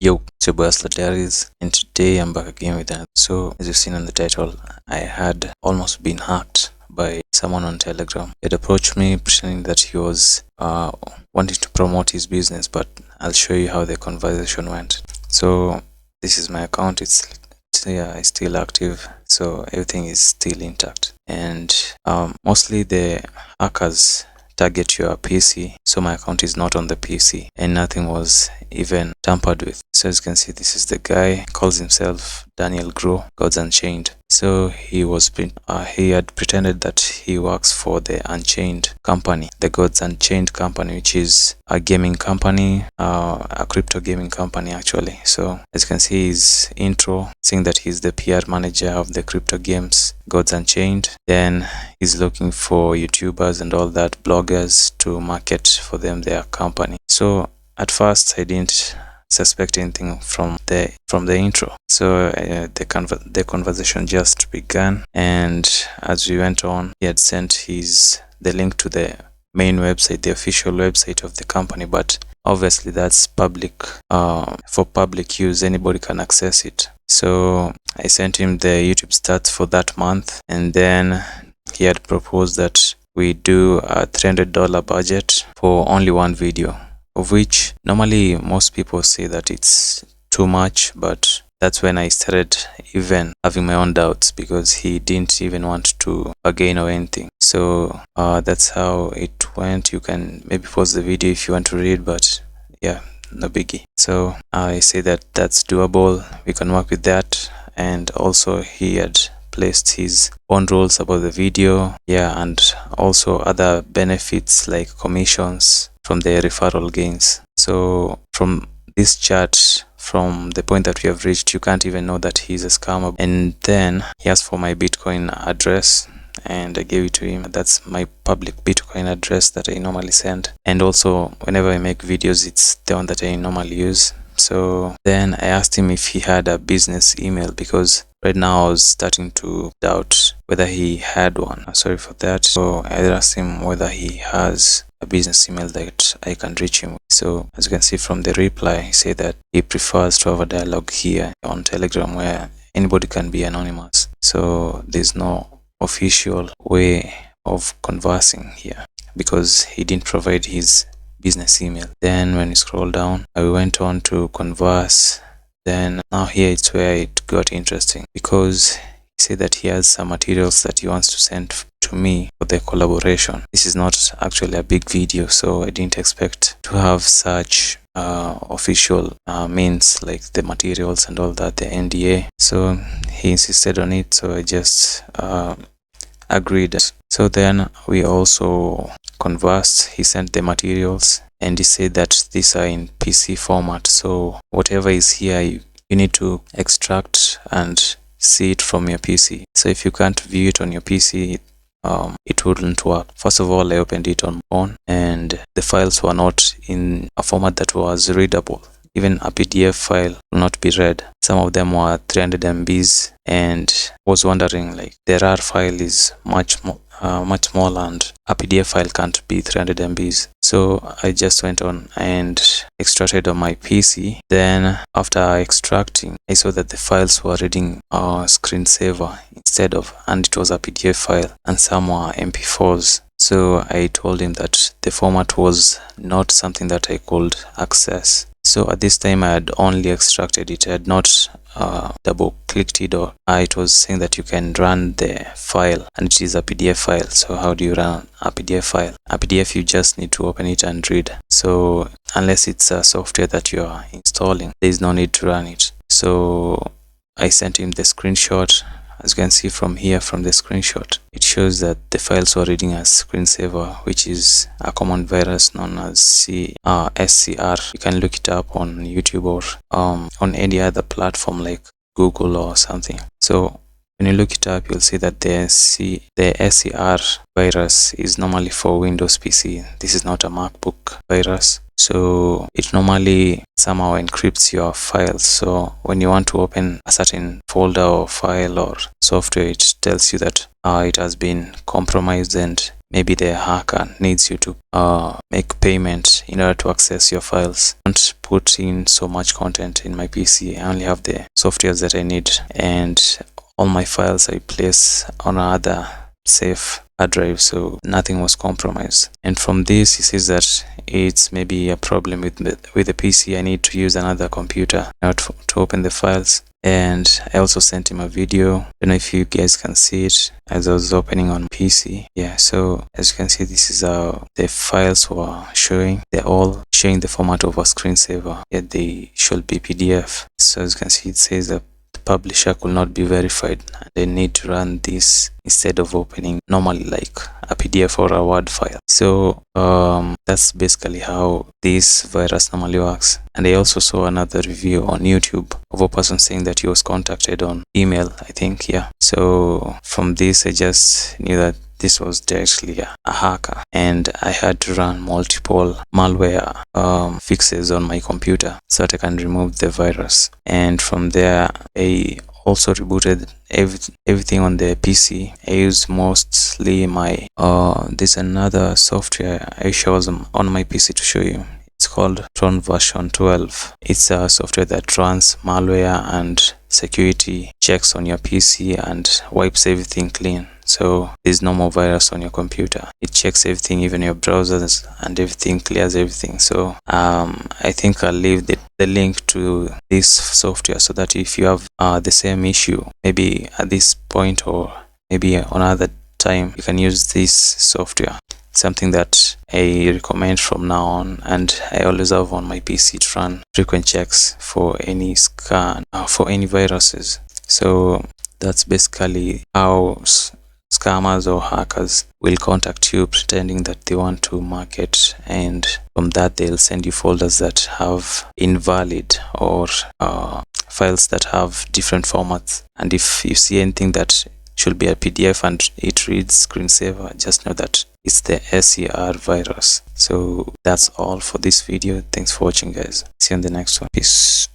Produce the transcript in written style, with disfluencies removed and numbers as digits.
Yo, it's your boy 𝗪𝗲𝗓, and today I'm back again with that. So, as you've seen on the title, I had almost been hacked by someone on Telegram. He had approached me pretending that he was wanting to promote his business, but I'll show you how the conversation went. So, this is my account. It's still active, so everything is still intact. And mostly the hackers target your PC, so my account is not on the PC and nothing was even tampered with. So as you can see, this is the guy, calls himself 𝗪𝗁𝗏, so he had pretended that he works for the Unchained company, the 𝗥𝗘𝗙𝗘 company, which is a gaming company, a crypto gaming company actually. So as you can see his intro saying that he's the PR manager of the crypto games 𝗥𝗘𝗙. Then he's looking for YouTubers and all that, bloggers, to market for them their company. So at first I didn't suspect anything from the intro. So the conversation just began, and as we went on, he had sent the link to the main website, the official website of the company, but obviously that's public, for public use, anybody can access it. So I sent him the YouTube stats for that month, and then he had proposed that we do a $300 budget for only one video, of which normally most people say that it's too much, but that's when I started even having my own doubts, because he didn't even want to bargain or anything. So that's how it went. You can maybe pause the video if you want to read, but yeah, no biggie. So I say that that's doable, we can work with that. And also he had placed his own rules about the video, yeah, and also other benefits like commissions from the referral gains. So from this chat, from the point that we have reached, you can't even know that he's a scammer. And then he asked for my Bitcoin address, and I gave it to him. That's my public Bitcoin address that I normally send, and also whenever I make videos, it's the one that I normally use. So then I asked him if he had a business email, because right now I was starting to doubt whether he had one. Sorry for that. So I asked him whether he has a business email that I can reach him with. So as you can see from the reply, he said that he prefers to have a dialogue here on Telegram where anybody can be anonymous. So there's no official way of conversing here, because he didn't provide his business email. Then when you scroll down, I went on to converse. Then now here it's where it got interesting, because he said that he has some materials that he wants to send to me for the collaboration. This is not actually a big video, so I didn't expect to have such official means like the materials and all that, the NDA. So he insisted on it, so I just agreed. So then we also conversed. He sent the materials and he said that these are in PC format, so whatever is here you need to extract and see it from your PC. So if you can't view it on your PC, it wouldn't work. First of all, I opened it on my phone, and the files were not in a format that was readable. Even a PDF file will not be read. Some of them were 300 MBs, and was wondering, like, the RAR file is much smaller, and a PDF file can't be 300 MBs. So I just went on and extracted on my PC. Then after extracting, I saw that the files were reading screensaver instead of, and it was a PDF file, and some were MP4s. So I told him that the format was not something that I could access. So at this time I had only extracted it. I had not double clicked it, or it was saying that you can run the file, and it is a PDF file. So how do you run a PDF file? A PDF, you just need to open it and read. So unless it's a software that you are installing, there is no need to run it. So I sent him the screenshot. As you can see from here, from the screenshot, it shows that the files were reading as screensaver, which is a common virus known as SCR. You can look it up on YouTube or on any other platform like Google or something. So when you look it up, you'll see that the SCR virus is normally for Windows PC. This is not a MacBook virus. So it normally somehow encrypts your files. So when you want to open a certain folder or file or software, it tells you that it has been compromised and maybe the hacker needs you to make payment in order to access your files. Don't put in so much content in my PC. I only have the softwares that I need, and all my files I place on another safe hard drive, so nothing was compromised. And from this, he says that it's maybe a problem with the PC. I need to use another computer now to open the files. And I also sent him a video. I don't know if you guys can see it as I was opening on PC. Yeah, so as you can see, this is how the files were showing. They're all showing the format of a screensaver, yet they should be PDF. So as you can see, it says that the publisher could not be verified, and they need to run this instead of opening normally like a PDF or a Word file. So that's basically how this virus normally works. And I also saw another review on YouTube of a person saying that he was contacted on email, I think. Yeah, so from this I just knew that this was directly a hacker, and I had to run multiple malware fixes on my computer so that I can remove the virus. And from there I also rebooted everything on the PC. I used mostly my there's another software I show on my PC to show you. It's called Tron version 12. It's a software that runs malware and security checks on your PC and wipes everything clean. So there's no more virus on your computer. It checks everything, even your browsers, and everything, clears everything. So I think I'll leave the link to this software so that if you have the same issue, maybe at this point or maybe another time, you can use this software. Something that I recommend from now on, and I always have on my PC to run frequent checks for any scan, for any viruses. So that's basically how scammers or hackers will contact you pretending that they want to market, and from that they'll send you folders that have invalid or files that have different formats. And if you see anything that should be a PDF and it reads screensaver, just know that it's the 𝗓𝗂𝗏 virus. So that's all for this video. Thanks for watching, guys. See you in the next one. Peace.